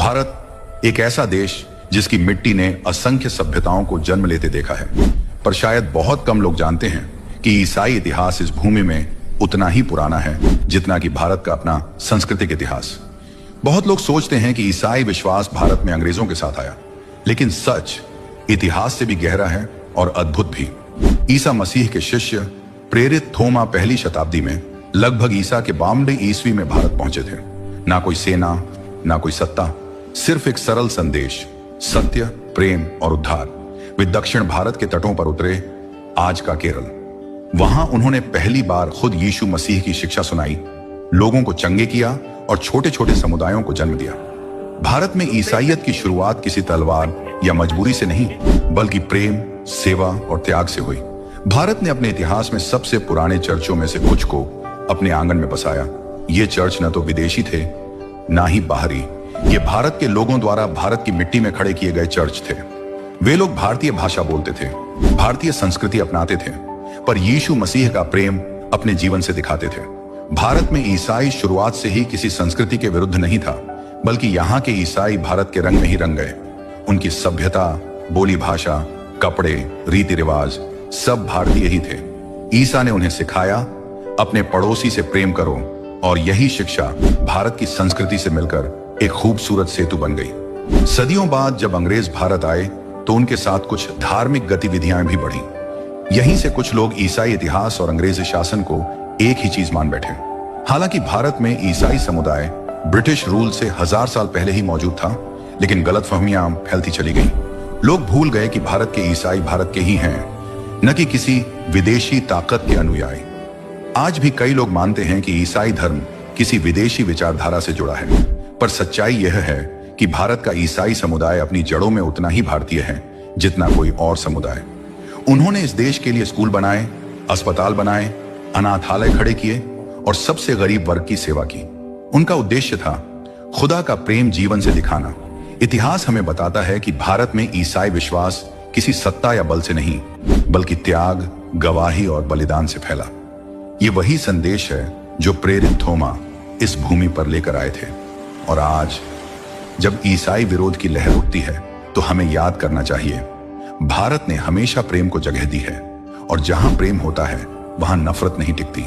भारत एक ऐसा देश जिसकी मिट्टी ने असंख्य सभ्यताओं को जन्म लेते देखा है, पर शायद बहुत कम लोग जानते हैं कि ईसाई इतिहास इस भूमि में उतना ही पुराना है जितना कि भारत का अपना सांस्कृतिक इतिहास। बहुत लोग सोचते हैं कि ईसाई विश्वास भारत में अंग्रेजों के साथ आया, लेकिन सच इतिहास से भी गहरा है और अद्भुत भी। ईसा मसीह के शिष्य प्रेरित थोमा पहली शताब्दी में लगभग ईसा के 52 ईस्वी में भारत पहुंचे थे। ना कोई सेना, ना कोई सत्ता, सिर्फ एक सरल संदेश, सत्य, प्रेम और उद्धार। वे दक्षिण भारत के तटों पर उतरे, आज का केरल। वहां उन्होंने पहली बार खुद यीशु मसीह की शिक्षा सुनाई, लोगों को चंगे किया और छोटे छोटे समुदायों को जन्म दिया। भारत में ईसाईयत की शुरुआत किसी तलवार या मजबूरी से नहीं, बल्कि प्रेम, सेवा और त्याग से हुई। भारत ने अपने इतिहास में सबसे पुराने चर्चों में से कुछ को अपने आंगन में बसाया। ये चर्च न तो विदेशी थे, ना ही बाहरी। ये भारत के लोगों द्वारा भारत की मिट्टी में खड़े किए गए चर्च थे। वे लोग भारतीय भाषा बोलते थे, भारतीय संस्कृति अपनाते थे, पर यीशु मसीह का प्रेम अपने जीवन से दिखाते थे। भारत में ईसाई शुरुआत से ही किसी संस्कृति के विरुद्ध नहीं था, बल्कि यहाँ के ईसाई भारत के रंग में ही रंग गए। उनकी सभ्यता, बोली भाषा, कपड़े, रीति रिवाज सब भारतीय ही थे। ईसा ने उन्हें सिखाया, अपने पड़ोसी से प्रेम करो, और यही शिक्षा भारत की संस्कृति से मिलकर एक खूबसूरत सेतु बन गई। सदियों बाद जब अंग्रेज भारत आए तो उनके साथ कुछ धार्मिक गतिविधियां भी बढ़ी। यहीं से कुछ लोग ईसाई इतिहास और अंग्रेजी शासन को एक ही चीज मान बैठे। हालांकि भारत में ईसाई समुदाय ब्रिटिश रूल से 1000 साल पहले ही मौजूद था, लेकिन गलतफहमियां फैलती चली गई। लोग भूल गए कि भारत के ईसाई भारत के ही हैं, न कि किसी विदेशी ताकत के अनुयायी। आज भी कई लोग मानते हैं कि ईसाई धर्म किसी विदेशी विचारधारा से जुड़ा है, पर सच्चाई यह है कि भारत का ईसाई समुदाय अपनी जड़ों में उतना ही भारतीय है जितना कोई और समुदाय। उन्होंने इस देश के लिए स्कूल बनाए, अस्पताल बनाए, अनाथालय खड़े किए और सबसे गरीब वर्ग की सेवा की। उनका उद्देश्य था खुदा का प्रेम जीवन से दिखाना। इतिहास हमें बताता है कि भारत में ईसाई विश्वास किसी सत्ता या बल से नहीं, बल्कि त्याग, गवाही और बलिदान से फैला। ये वही संदेश है जो प्रेरित थोमा इस भूमि पर लेकर आए थे। और आज जब ईसाई विरोध की लहर उठती है तो हमें याद करना चाहिए, भारत ने हमेशा प्रेम को जगह दी है, और जहां प्रेम होता है वहां नफरत नहीं टिकती।